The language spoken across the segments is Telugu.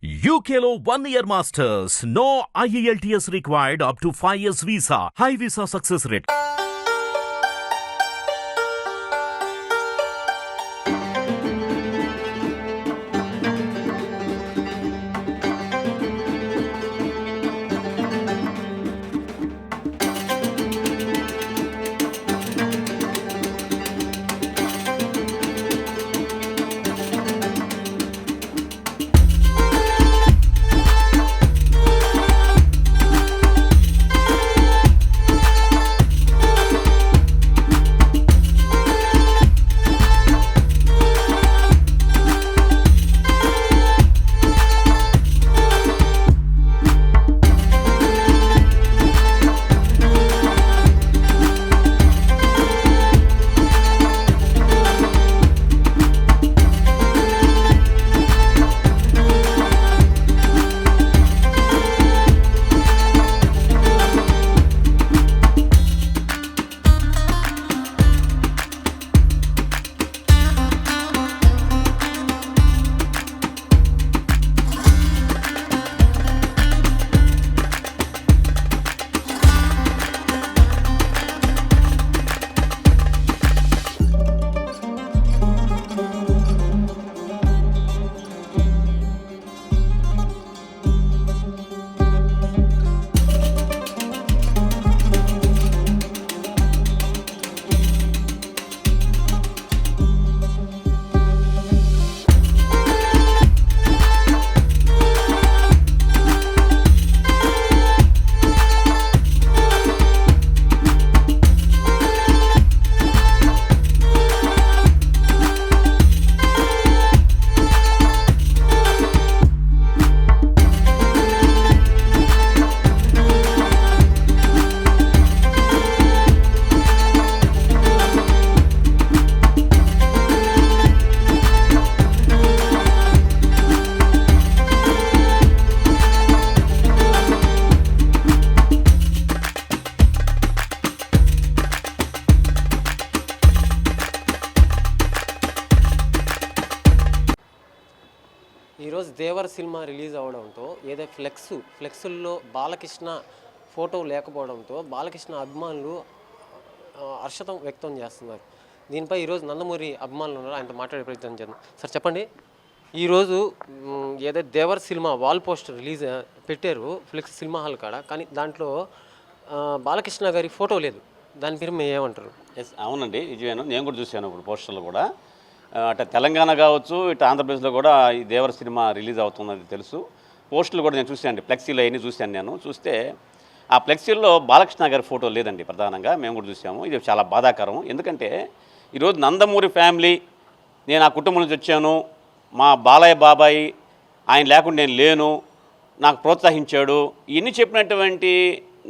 UKLO 1 year masters. No IELTS required up to 5 years visa. High visa success rate. ఈరోజు దేవర సినిమా రిలీజ్ అవడంతో ఏదో ఫ్లెక్సుల్లో బాలకృష్ణ ఫోటో లేకపోవడంతో బాలకృష్ణ అభిమానులు హర్షం వ్యక్తం చేస్తున్నారు. దీనిపై ఈరోజు నందమూరి అభిమానులు ఉన్నారు, ఆయనతో మాట్లాడే ప్రయత్నం చేద్దాం. సార్ చెప్పండి, ఈరోజు ఏదో దేవర సినిమా వాల్ పోస్టర్ రిలీజ్ పెట్టారు ఫ్లెక్స్ సినిమా హాల్ కాడ, కానీ దాంట్లో బాలకృష్ణ గారి ఫోటో లేదు. దాని పేరు మీరు ఏమంటారు? ఎస్, అవునండి, నిజమేను. నేను కూడా చూశాను ఇప్పుడు పోస్టర్లు కూడా. అటు తెలంగాణ కావచ్చు, ఇటు ఆంధ్రప్రదేశ్లో కూడా ఈ దేవర సినిమా రిలీజ్ అవుతుందని తెలుసు. పోస్టులు కూడా నేను చూశాను, ఫ్లెక్సీలు అవన్నీ చూశాను. నేను చూస్తే ఆ ఫ్లెక్సీల్లో బాలకృష్ణ గారి ఫోటో లేదండి. ప్రధానంగా మేము కూడా చూసాము. ఇది చాలా బాధాకరం. ఎందుకంటే ఈరోజు నందమూరి ఫ్యామిలీ, నేను ఆ కుటుంబం నుంచి వచ్చాను, మా బాలయ్య బాబాయి ఆయన లేకుండా నేను లేను, నాకు ప్రోత్సహించాడు, ఇవన్నీ చెప్పినటువంటి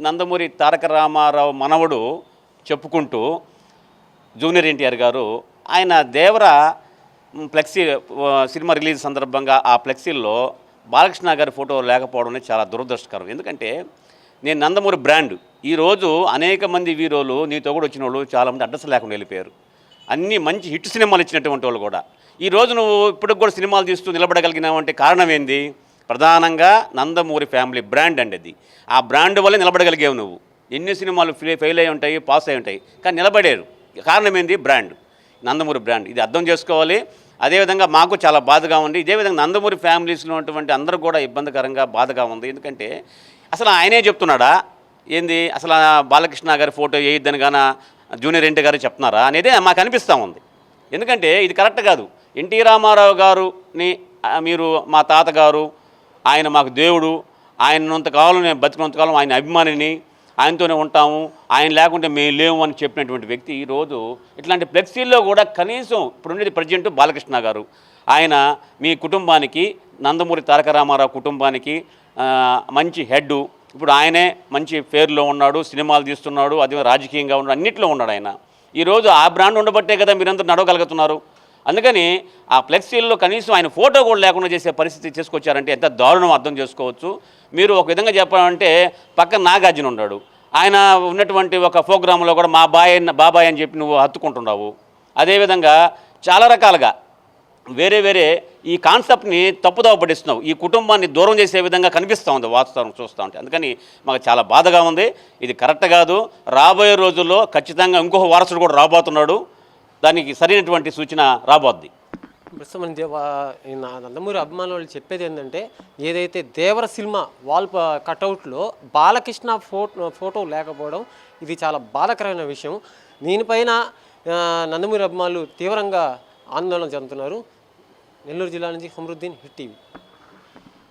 నందమూరి తారక రామారావు మనవడు చెప్పుకుంటూ జూనియర్ ఎన్టీఆర్ గారు ఆయన దేవర ఫ్లెక్సీ సినిమా రిలీజ్ సందర్భంగా ఆ ఫ్లెక్సీల్లో బాలకృష్ణ గారి ఫోటో లేకపోవడం అనేది చాలా దురదృష్టకరం. ఎందుకంటే నేను నందమూరి బ్రాండ్, ఈరోజు అనేక మంది హీరోలు నీతో కూడా వచ్చిన వాళ్ళు చాలామంది అడ్రస్ లేకుండా వెళ్ళిపోయారు. అన్నీ మంచి హిట్ సినిమాలు ఇచ్చినటువంటి వాళ్ళు కూడా ఈరోజు నువ్వు ఇప్పటికి కూడా సినిమాలు తీస్తూ నిలబడగలిగినావంటే కారణం ఏంది? ప్రధానంగా నందమూరి ఫ్యామిలీ బ్రాండ్ అండి అది. ఆ బ్రాండ్ వల్లే నిలబడగలిగావు నువ్వు. ఎన్ని సినిమాలు ఫెయిల్ అయి ఉంటాయి, పాస్ అయి ఉంటాయి, కానీ నిలబడారు. కారణం ఏంది? Brand, Nandamuri brand. ఇది అర్థం చేసుకోవాలి. అదేవిధంగా మాకు చాలా బాధగా ఉంది. ఇదే విధంగా నందమూరి ఫ్యామిలీస్లో ఉన్నటువంటి అందరూ కూడా ఇబ్బందికరంగా బాధగా ఉంది. ఎందుకంటే అసలు ఆయనే చెప్తున్నాడా ఏంది? అసలు బాలకృష్ణ గారి ఫోటో వేయొద్దని కానీ జూనియర్ ఎన్టీ గారు చెప్తున్నారా అనేదే మాకు అనిపిస్తూ ఉంది. ఎందుకంటే ఇది కరెక్ట్ కాదు. ఎన్టీ రామారావు గారుని మీరు మా తాతగారు, ఆయన మాకు దేవుడు, ఆయనంతకాలం నేను బతికినంతకాలం ఆయన అభిమానిని, ఆయనతోనే ఉంటాము, ఆయన లేకుంటే మేము లేము అని చెప్పినటువంటి వ్యక్తి ఈరోజు ఇట్లాంటి ఫ్లెక్సీల్లో కూడా కనీసం ఇప్పుడున్నది ప్రెసిడెంట్ బాలకృష్ణ గారు, ఆయన మీ కుటుంబానికి, నందమూరి తారక రామారావు కుటుంబానికి మంచి హెడ్. ఇప్పుడు ఆయనే మంచి ఫేర్లో ఉన్నాడు, సినిమాలు తీస్తున్నాడు, అదే రాజకీయంగా ఉన్నాడు, అన్నింటిలో ఉన్నాడు ఆయన. ఈరోజు ఆ బ్రాండ్ ఉండబట్టే కదా మీరందరూ నడవగలుగుతున్నారు. అందుకని ఆ ఫ్లెక్సీల్లో కనీసం ఆయన ఫోటో కూడా లేకుండా చేసే పరిస్థితి తీసుకొచ్చారంటే ఎంత దారుణం అర్థం చేసుకోవచ్చు. మీరు ఒక విధంగా చెప్పాలంటే పక్కన నాగార్జున ఉన్నాడు, ఆయన ఉన్నటువంటి ఒక ప్రోగ్రాంలో కూడా మా బాబాయ్ అని చెప్పి నువ్వు హత్తుకుంటున్నావు. అదేవిధంగా చాలా రకాలుగా వేరే వేరే ఈ కాన్సెప్ట్ని తప్పుదోవ పడిస్తున్నావు, ఈ కుటుంబాన్ని దూరం చేసే విధంగా కనిపిస్తూ ఉంది వాస్తవం చూస్తూ ఉంటే. అందుకని మాకు చాలా బాధగా ఉంది. ఇది కరెక్ట్ కాదు. రాబోయే రోజుల్లో ఖచ్చితంగా ఇంకొక వారసుడు కూడా రాబోతున్నాడు. దానికి సరైనటువంటి సూచన రాబోద్ది. ప్రస్తుతం మన నందమూరి అభిమానులు చెప్పేది ఏంటంటే, ఏదైతే దేవర సినిమా వాల్ కటౌట్లో బాలకృష్ణ ఫోటో లేకపోవడం ఇది చాలా బాధాకరమైన విషయం. దీనిపైన నందమూరి అభిమానులు తీవ్రంగా ఆందోళన చెందుతున్నారు. నెల్లూరు జిల్లా నుంచి హమ్రుద్దీన్, హిట్ టీవీ.